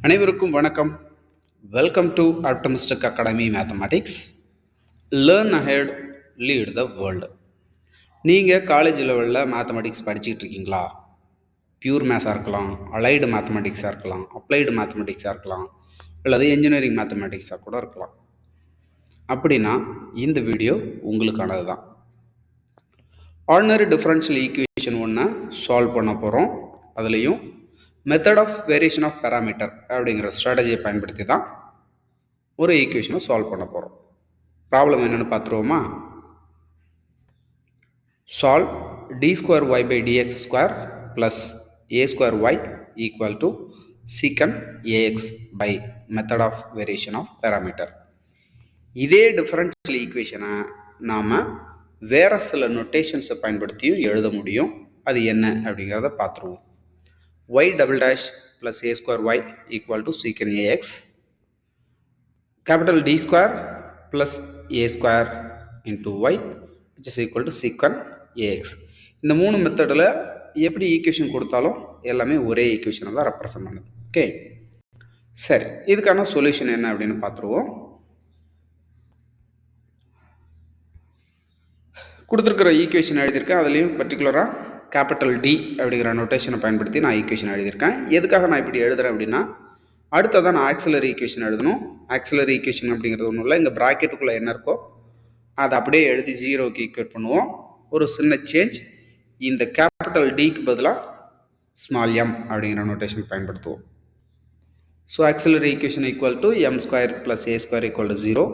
அனைவருக்கும் வணக்கம். Welcome to optimistic academy mathematics. Learn ahead, lead the world. நீங்கள் college லெவலில் மேத்தமெட்டிக்ஸ் படிச்சுக்கிட்டு இருக்கீங்களா? பியூர் மேத்ஸாக இருக்கலாம், அலைடு மேத்தமெட்டிக்ஸாக இருக்கலாம், அப்ளைடு மேத்தமெட்டிக்ஸாக இருக்கலாம், அல்லது இன்ஜினியரிங் மேத்தமெட்டிக்ஸாக கூட இருக்கலாம். அப்படின்னா இந்த வீடியோ உங்களுக்கானது தான். ஆர்டினரி டிஃபரன்ஷியல் ஈக்குவேஷன் ஒன்று சால்வ் பண்ண போகிறோம். அதுலேயும் method of variation of parameter அப்படிங்கிற ஸ்ட்ராட்டஜியை பயன்படுத்தி தான் ஒரு ஈக்குவேஷனை சால்வ் பண்ண போகிறோம். ப்ராப்ளம் என்னென்னு பார்த்துருவோமா? Solve D square Y by D X square plus A square Y equal to secant A X by method of variation of parameter. இதே டிஃபரன்ஷியல் ஈக்குவேஷனை நாம் வேறு சில நொட்டேஷன்ஸை பயன்படுத்தியும் எழுத முடியும். அது என்ன அப்படிங்கிறத பார்த்துருவோம். y double dash plus a square y equal to secant ax, capital D square plus a square into y which is equal to secant ax. இந்த மூணு மெத்தடில் எப்படி ஈக்குவேஷன் கொடுத்தாலும் எல்லாமே ஒரே ஈக்குவேஷனை தான் ரெப்ரசன்ட் பண்ணுது. ஓகே, சரி, இதுக்கான சொல்யூஷன் என்ன அப்படின்னு பார்த்துருவோம். கொடுத்துருக்கிற ஈக்குவேஷன் எழுதியிருக்கேன். அதுலேயும் பர்டிகுலராக கேபிட்டல் டி அப்படிங்கிற நோட்டேஷனை பயன்படுத்தி நான் ஈக்குவேஷன் எழுதியிருக்கேன். எதுக்காக நான் இப்படி எழுதுறேன் அப்படின்னா, அடுத்ததான் நான் ஆக்சிலரி ஈக்குவேஷன் எழுதணும். ஆக்சிலரி ஈக்குவேஷன் அப்படிங்கிறது ஒன்றும் இல்லை, இங்கே ப்ராக்கெட்டுக்குள்ளே என்ன இருக்கோ அதை அப்படியே எழுதி ஜீரோக்கு ஈக்குவேட் பண்ணுவோம். ஒரு சின்ன சேஞ்ச், இந்த கேபிட்டல் டிக்கு பதிலாக ஸ்மால் எம் அப்படிங்கிற நோட்டேஷன் பயன்படுத்துவோம். So auxiliary equation equal to M square plus A square equal to 0.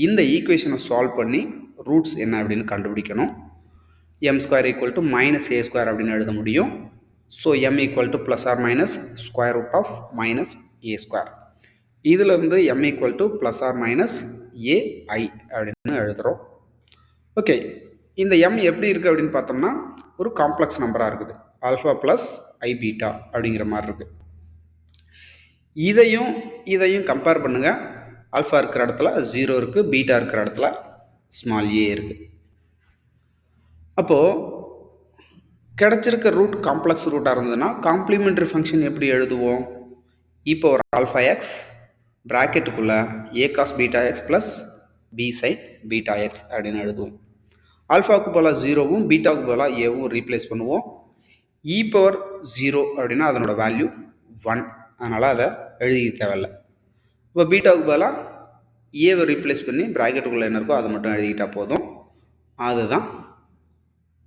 இந்த ஈக்குவேஷனை சால்வ் பண்ணி ரூட்ஸ் என்ன அப்படின்னு கண்டுபிடிக்கணும். m square equal to minus a square அப்படின்னு எழுத முடியும். So m equal to plus or minus square root of minus a square. இதிலிருந்து m equal to plus or minus ai அப்படின்னு எழுதுகிறோம். ஓகே, இந்த m எப்படி இருக்குது அப்படின்னு பார்த்தோம்னா ஒரு காம்ப்ளெக்ஸ் நம்பராக இருக்குது. ஆல்ஃபா ப்ளஸ் ஐ பீட்டா அப்படிங்கிற மாதிரி இருக்குது. இதையும் கம்பேர் பண்ணுங்கள். ஆல்ஃபா இருக்கிற இடத்துல 0 இருக்குது, பீட்டா இருக்கிற இடத்துல ஸ்மால் ஏ இருக்குது. அப்போது கிடச்சிருக்க ரூட் காம்ப்ளெக்ஸ் ரூட்டாக இருந்ததுன்னா காம்ப்ளிமெண்ட்ரி ஃபங்க்ஷன் எப்படி எழுதுவோம்? இப்போ ஒரு ஆல்ஃபா எக்ஸ் ப்ராக்கெட்டுக்குள்ளே A cos beta X plus B sine beta X அப்படின்னு எழுதுவோம். ஆல்ஃபாவுக்கு போல 0வும் பீட்டாவுக்கு போல ஏவும் ரீப்ளேஸ் பண்ணுவோம். இ பவர் 0 அப்படின்னா அதனோட வேல்யூ 1, அதனால் அதை எழுதி தேவையில்லை. இப்போ பீட்டாவுக்கு போல ஏவை ரீப்ளேஸ் பண்ணி ப்ராக்கெட்டுக்குள்ளே என்ன இருக்கோ அதை மட்டும் எழுதிக்கிட்டால் போதும். அதுதான்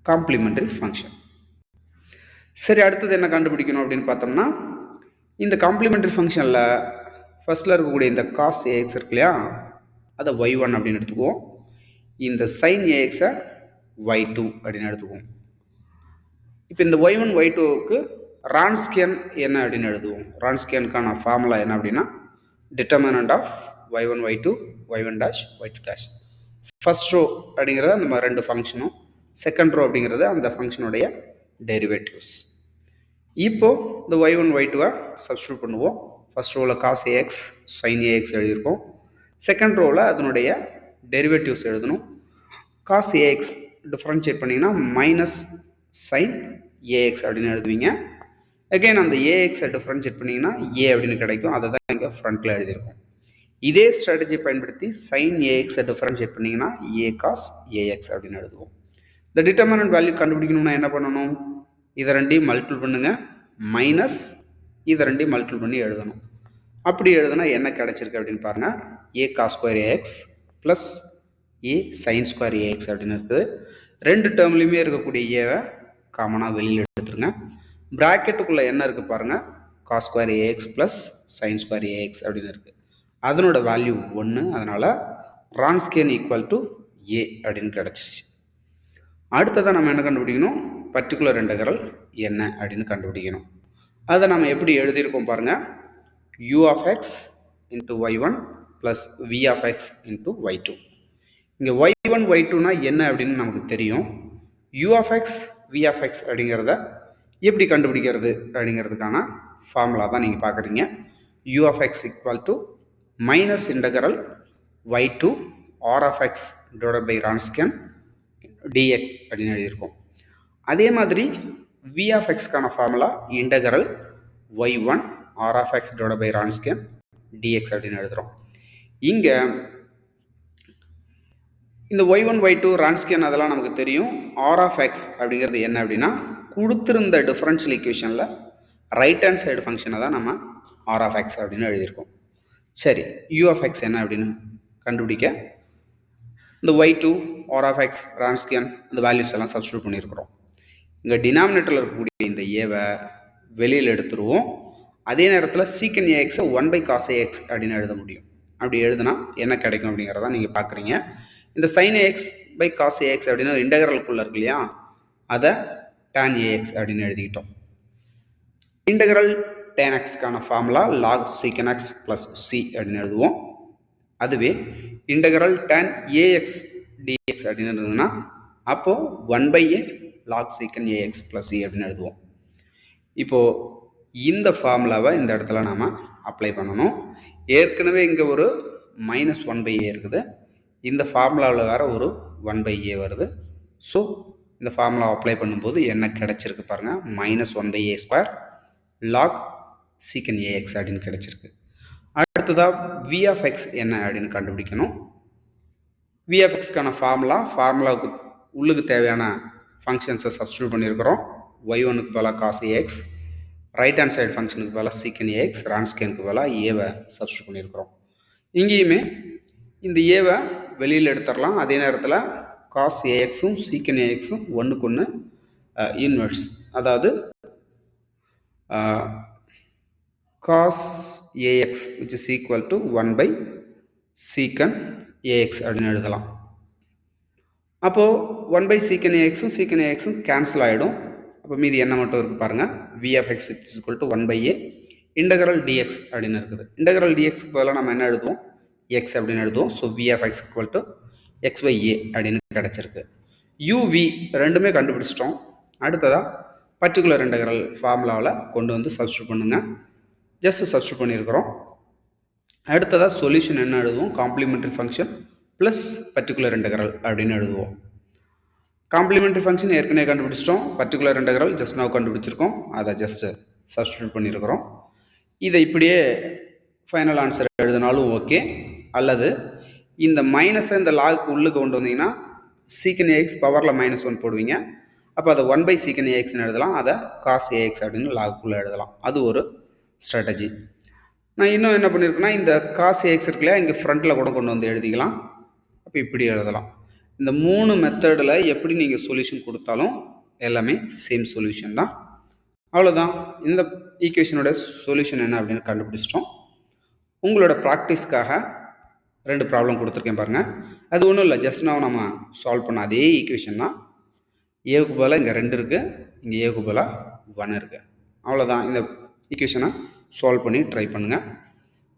காம்ப்ளிமெண்டரி ஃபங்க்ஷன். சரி, அடுத்தது என்ன கண்டுபிடிக்கணும் அப்படின்னு பார்த்தோம்னா, இந்த காம்ப்ளிமெண்டரி ஃபங்க்ஷனில் ஃபர்ஸ்ட்டில் இருக்கக்கூடிய இந்த காஸ் ஏஎக்ஸ் இருக்கு இல்லையா, அதை y1 அப்படின்னு எடுத்துக்குவோம். இந்த சைன் ஏஎக்ஸை y2 அப்படின்னு எடுத்துக்குவோம். இப்போ இந்த y1 y2க்கு ரான்ஸ்கியன் என்ன அப்படின்னு எழுதுவோம். ரான்ஸ்கியனுக்கான ஃபார்முலா என்ன அப்படின்னா, determinant of y1 y2 y1 dash y2 dash. First row அப்படிங்கிறது அந்த ரெண்டு ஃபங்க்ஷனும், செகண்ட் ரோ அப்படிங்கிறது அந்த ஃபங்க்ஷனுடைய டெரிவேட்டிவ்ஸ். இப்போது இந்த y1 y2 சப்ஸ்டியூட் பண்ணுவோம். ஃபர்ஸ்ட் ரோவில் காஸ் ஏஎக்ஸ் சைன் ஏஎக்ஸ் எழுதியிருக்கோம். செகண்ட் ரோவில் அதனுடைய டெரிவேட்டிவ்ஸ் எழுதணும். காஸ் ஏஎக்ஸ் டிஃப்ரென்ஷியேட் பண்ணிங்கன்னா மைனஸ் சைன் ஏஎக்ஸ் அப்படின்னு எழுதுவீங்க. அகைன் அந்த ஏஎக்ஸை டிஃப்ரென்ஷியேட் பண்ணிங்கன்னா ஏ அப்படின்னு கிடைக்கும். அதை தான் இங்கே ஃப்ரண்ட்டில் எழுதியிருக்கோம். இதே ஸ்ட்ராட்டஜி பயன்படுத்தி சைன் ஏஎக்ஸை டிஃப்ரென்ஷியேட் பண்ணிங்கன்னா ஏ காஸ் ஏஎக்ஸ் அப்படின்னு எழுதுவோம். இந்த டிட்டர்மினன்ட் வேல்யூ கண்டுபிடிக்கணும்னா என்ன பண்ணணும்? இதை ரெண்டையும் மல்டிபிள் பண்ணுங்கள், மைனஸ் இதை ரெண்டையும் மல்டிபிள் பண்ணி எழுதணும். அப்படி எழுதுனா என்ன கிடைச்சிருக்கு அப்படின்னு பாருங்கள். ஏ cos square a x plus A sign square a x அப்படின்னு இருக்குது. ரெண்டு டேர்ம்லையுமே இருக்கக்கூடிய ஏவை காமனாக வெளியில் எடுத்துருங்க. ப்ராக்கெட்டுக்குள்ளே என்ன இருக்குது பாருங்கள், cos square a x plus sine square a x அப்படின்னு இருக்குது. அதனோட வேல்யூ 1, அதனால் ரான்ஸ்கியன் ஈக்குவல் டு ஏ அப்படின்னு கிடச்சிருச்சு. அடுத்ததான் நம்ம என்ன கண்டுபிடிக்கணும்? பர்டிகுலர் இன்டெக்ரல் என்ன அப்படின்னு கண்டுபிடிக்கணும். அதை நம்ம எப்படி எழுதியிருக்கோம் பாருங்கள். u of x into y1 plus v of x into y2. இங்கே y1 y2னா என்ன அப்படின்னு நமக்கு தெரியும். u of x v of x அப்படிங்கிறத எப்படி கண்டுபிடிக்கிறது அப்படிங்கிறதுக்கான ஃபார்முலா தான் நீங்கள் பார்க்குறீங்க. u of x equal to minus integral y2 r of x divided by Wronskian dx அப்படின்னு எழுதியிருக்கோம். அதே மாதிரி v of x கான formula integral y1 r of x divide by Wronskian d x அப்படின்னு எழுதுகிறோம். இங்கே இந்த y1 y2 ரான்ஸ்கேன் அதெல்லாம் நமக்கு தெரியும். ஆர் ஆஃப் எக்ஸ் அப்படிங்கிறது என்ன அப்படின்னா கொடுத்துருந்த டிஃபரன்ஷியல் ஈக்குவேஷனில் ரைட் ஹேண்ட் சைடு ஃபங்க்ஷனை தான் நம்ம ஆர் ஆஃப் எக்ஸ் அப்படின்னு எழுதியிருக்கோம். சரி, யூ ஆஃப் எக்ஸ் என்ன அப்படின்னு கண்டுபிடிக்க இந்த y2 ஆர் ஆஃப் எக்ஸ் ரான்ஸ்கேன் இந்த வேல்யூஸ் எல்லாம் சப்ஸ்டியூட் பண்ணியிருக்கிறோம். இங்கே டினாமினேட்டரில் இருக்கக்கூடிய இந்த ஏவை வெளியில் எடுத்துருவோம். அதே நேரத்தில் சீக்கன் ஏஎக்ஸை 1/cos ax அப்படின்னு எழுத முடியும். அப்படி எழுதுனா என்ன கிடைக்கும் அப்படிங்கிறத நீங்கள் பார்க்குறீங்க. இந்த sin ax by cos ax அப்படின்னு இன்டெகிரலுக்குள்ள இருக்கு இல்லையா, அதை tan ax அப்படின்னு எழுதிக்கிட்டோம். இன்டெகிரல் tan xக்கான formula log secant x plus c அப்படின்னு எழுதுவோம். அதுவே இன்டெகிரல் tan ax dx அப்படின்னு இருந்ததுன்னா அப்போ 1/a log secant ax plus c அப்படின்னு எழுதுவோம். இப்போ இந்த ஃபார்முலாவை இந்த இடத்துல நாம அப்ளை பண்ணணும். ஏற்கனவே இங்கே ஒரு -1/a இருக்குது. இந்த ஃபார்முலாவில் வேறு ஒரு 1/a வருது. ஸோ இந்த ஃபார்முலா அப்ளை பண்ணும்போது என்ன கிடைச்சிருக்கு பாருங்கள், -1/a² log secant ax அப்படின்னு கிடைச்சிருக்கு. அடுத்ததாக v of x என்ன அப்படின்னு கண்டுபிடிக்கணும். v of xக்கான ஃபார்முலாவுக்கு உள்ளுக்கு தேவையான ஃபங்க்ஷன்ஸை சப்ஸ்டியூட் பண்ணியிருக்கிறோம். y1க்கு பதிலாக cos ax, right hand side ஃபங்க்ஷனுக்கு பதிலாக secant ax, ரான்ஸ்கேனுக்கு பதிலாக ஏவை சப்ஸ்டியூட் பண்ணியிருக்கிறோம். இங்கேயுமே இந்த ஏவை வெளியில் எடுத்துடலாம். அதே நேரத்தில் cos axும் secant axும் ஒன்றுக்கு ஒன்று இன்வெர்ஸ், அதாவது cos ax which is equal to 1/secant ax அப்படின்னு எழுதலாம். அப்போது 1/secant axும் secant axும் கேன்சல் ஆகிடும். அப்போ மீதி என்ன மட்டும் இருக்குது பாருங்கள், v of x is equal to 1/a integral dx அப்படின்னு இருக்குது. இன்டெகிரல் dxக்கு பதிலாக நம்ம என்ன எழுதுவோம், x அப்படின்னு எழுதுவோம். So v of x equal to x/a அப்படின்னு கிடச்சிருக்கு. uv ரெண்டுமே கண்டுபிடிச்சிட்டோம். அடுத்ததாக பர்டிகுலர் இன்டெகிரல் ஃபார்முலாவில் கொண்டு வந்து சப்ஸ்டியூட் பண்ணுங்க. ஜஸ்ட் சப்ஸ்டியூட் பண்ணியிருக்கிறோம். அடுத்ததாக சொல்யூஷன் என்ன எழுதுவோம், complimentary function plus particular integral அப்படின்னு எழுதுவோம். காம்ப்ளிமெண்ட்ரி ஃபங்க்ஷன் ஏற்கனவே கண்டுபிடிச்சிட்டோம். பர்டிகுலர் இன்டெகிரல் ஜஸ்ட் நவ் கண்டுபிடிச்சிருக்கோம். அதை ஜஸ்ட் சப்ஸ்டியூட் பண்ணியிருக்கிறோம். இதை இப்படியே ஃபைனல் ஆன்சர் எழுதினாலும் ஓகே, அல்லது இந்த மைனஸை இந்த லாக்கு உள்ளுக்கு கொண்டு வந்தீங்கன்னா secant ax பவரில் -1 போடுவீங்க. அப்போ அதை 1/secant axன்னு எழுதலாம். அதை cos ax அப்படின்னு லாக்குள்ளே எழுதலாம். அது ஒரு ஸ்ட்ராட்டஜி. நான் இன்னும் என்ன பண்ணியிருக்கேன்னா, இந்த cos ax இருக்குல்லையா, இங்கே ஃப்ரண்ட்டில் கூட கொண்டு வந்து எழுதிக்கலாம். அப்போ இப்படி எழுதலாம். இந்த 3 மெத்தடில் எப்படி நீங்கள் சொல்யூஷன் கொடுத்தாலும் எல்லாமே சேம் சொல்யூஷன் தான். அவ்வளோதான். இந்த ஈக்குவேஷனோட சொல்யூஷன் என்ன அப்படின்னு கண்டுபிடிச்சிட்டோம். உங்களோட ப்ராக்டிஸ்க்காக 2 ப்ராப்ளம் கொடுத்துருக்கேன் பாருங்கள். அது ஒன்றும் இல்லை, ஜஸ்ட் நான் நம்ம சால்வ் பண்ண அதே ஈக்குவேஷன் தான். ஏவுக்கு பதிலாக இங்கே 2 இருக்குது, இங்கே ஏவுக்கு பதிலாக 1 இருக்குது. அவ்வளோதான். இந்த ஈக்குவேஷனை சால்வ் பண்ணி ட்ரை பண்ணுங்கள்,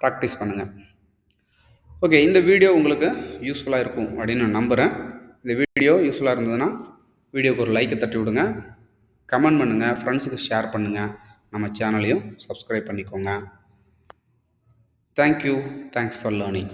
ப்ராக்டிஸ் பண்ணுங்கள். ஓகே, இந்த வீடியோ உங்களுக்கு யூஸ்ஃபுல்லாக இருக்கும் அப்படின்னு நான் நம்புகிறேன். இந்த வீடியோ யூஸ்ஃபுல்லாக இருந்ததுன்னா வீடியோக்கு ஒரு லைக்கை தட்டி விடுங்க, கமெண்ட் பண்ணுங்கள், ஃப்ரெண்ட்ஸுக்கு ஷேர் பண்ணுங்கள், நம்ம சேனலையும் சப்ஸ்கிரைப் பண்ணிக்கோங்க. Thank you, thanks for learning.